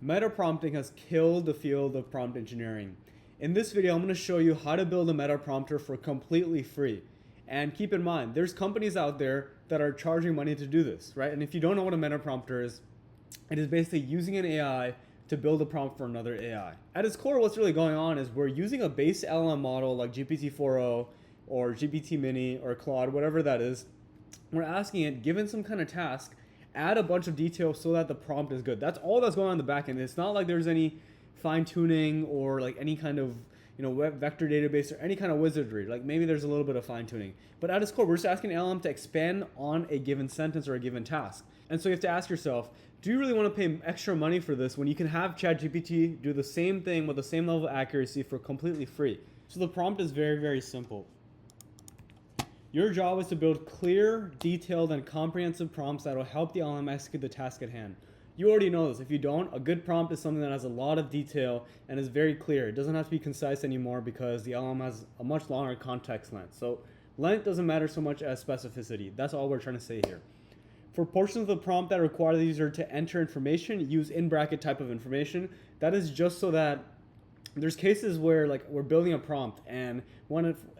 Meta prompting has killed the field of prompt engineering. In this video, I'm going to show you how to build a meta prompter for completely free. And keep in mind, there's companies out there that are charging money to do this, right? And if you don't know what a meta prompter is, it is basically using an AI to build a prompt for another AI. At its core, what's really going on is we're using a base LLM model like GPT-4o or GPT Mini or Claude, whatever that is. We're asking it, given some kind of task, add a bunch of details so that the prompt is good. That's all that's going on in the back end. It's not like there's any fine tuning or like any kind of web vector database or any kind of wizardry. Like maybe there's a little bit of fine tuning, but at its core, we're just asking LLM to expand on a given sentence or a given task. And so you have to ask yourself, do you really want to pay extra money for this when you can have ChatGPT do the same thing with the same level of accuracy for completely free? So the prompt is very, very simple. Your job is to build clear, detailed, and comprehensive prompts that will help the LLM execute the task at hand. You already know this. If you don't, a good prompt is something that has a lot of detail and is very clear. It doesn't have to be concise anymore because the LLM has a much longer context length. So length doesn't matter so much as specificity. That's all we're trying to say here. For portions of the prompt that require the user to enter information, use in bracket type of information. That is just so that there's cases where like we're building a prompt and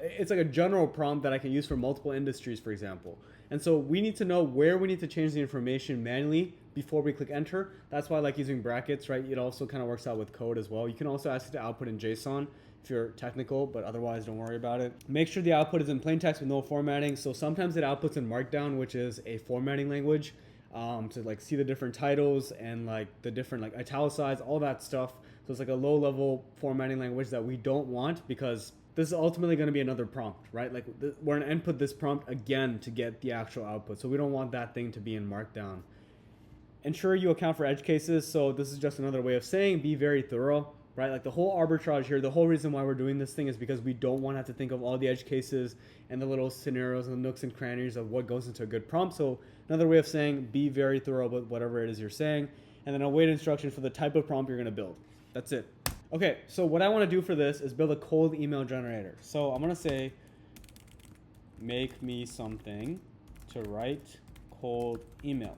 it's like a general prompt that I can use for multiple industries, for example. And so we need to know where we need to change the information manually before we click enter. That's why I like using brackets, right? It also kind of works out with code as well. You can also ask it to output in JSON if you're technical, but otherwise don't worry about it. Make sure the output is in plain text with no formatting. So sometimes it outputs in Markdown, which is a formatting language, to like see the different titles and like the different like italicize, all that stuff. So it's like a low level formatting language that we don't want because this is ultimately going to be another prompt, right? Like we're going to input this prompt again to get the actual output. So we don't want that thing to be in Markdown. Ensure you account for edge cases. So this is just another way of saying be very thorough, right? Like the whole arbitrage here, the whole reason why we're doing this thing is because we don't want to have to think of all the edge cases and the little scenarios and the nooks and crannies of what goes into a good prompt. So another way of saying be very thorough with whatever it is you're saying. And then await instruction for the type of prompt you're going to build. That's it. Okay, so what I want to do for this is build a cold email generator. So I'm going to say, make me something to write cold emails.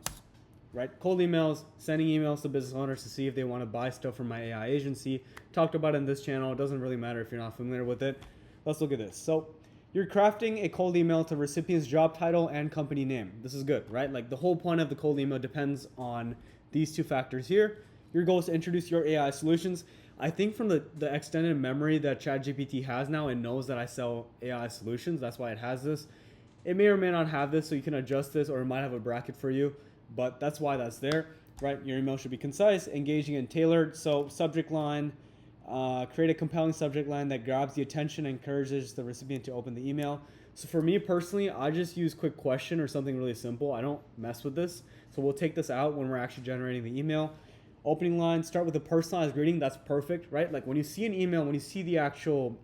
Right? Cold emails, sending emails to business owners to see if they want to buy stuff from my AI agency. Talked about it in this channel. It doesn't really matter if you're not familiar with it. Let's look at this. So you're crafting a cold email to recipient's job title and company name. This is good, right? Like the whole point of the cold email depends on these two factors here. Your goal is to introduce your AI solutions. I think from the extended memory that ChatGPT has now, it knows that I sell AI solutions. That's why it has this. It may or may not have this, so you can adjust this, or it might have a bracket for you, but that's why that's there, right? Your email should be concise, engaging, and tailored. So subject line, create a compelling subject line that grabs the attention and encourages the recipient to open the email. So for me personally, I just use quick question or something really simple. I don't mess with this. So we'll take this out when we're actually generating the email. Opening line, start with a personalized greeting. That's perfect, right? Like when you see an email, when you see the actual,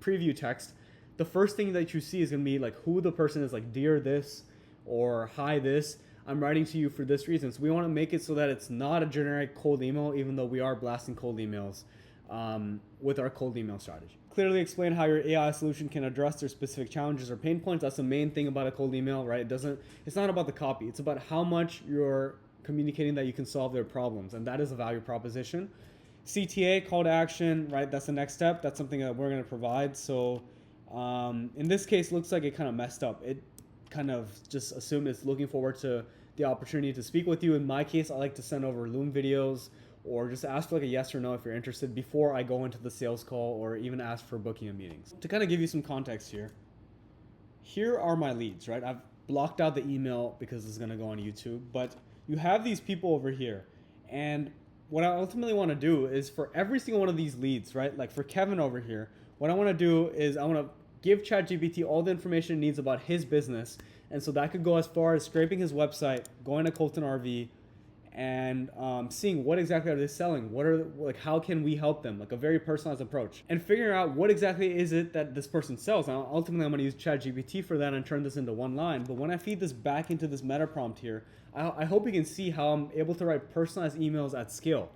preview text, the first thing that you see is going to be like who the person is, like dear this or hi this. I'm writing to you for this reason. So we want to make it so that it's not a generic cold email, even though we are blasting cold emails with our cold email strategy. Clearly explain how your AI solution can address their specific challenges or pain points. That's the main thing about a cold email, right? It's not about the copy. It's about how much you're communicating that you can solve their problems, and that is a value proposition. CTA, call to action, right? That's the next step. That's something that we're going to provide. So in this case, looks like it kind of messed up. It kind of just assumed it's looking forward to the opportunity to speak with you. In my case, I like to send over Loom videos or just ask for like a yes or no if you're interested before I go into the sales call or even ask for booking a meeting. To kind of give you some context here are my leads, right? I've blocked out the email because it's going to go on YouTube, but you have these people over here. And what I ultimately want to do is for every single one of these leads, right? Like for Kevin over here, what I want to do is I want to give ChatGPT all the information it needs about his business. And so that could go as far as scraping his website, going to Colton RV, and seeing what exactly are they selling, how can we help them, like a very personalized approach, and figuring out what exactly is it that this person sells. Now ultimately I'm going to use ChatGPT for that and turn this into one line, but when I feed this back into this meta prompt here, I hope you can see how I'm able to write personalized emails at scale,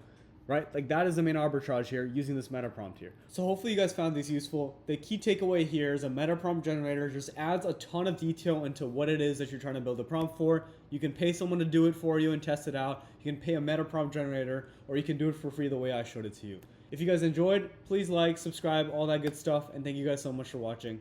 right? Like that is the main arbitrage here using this meta prompt here. So hopefully you guys found these useful. The key takeaway here is a meta prompt generator just adds a ton of detail into what it is that you're trying to build a prompt for. You can pay someone to do it for you and test it out. You can pay a meta prompt generator, or you can do it for free the way I showed it to you. If you guys enjoyed, please like, subscribe, all that good stuff, and thank you guys so much for watching.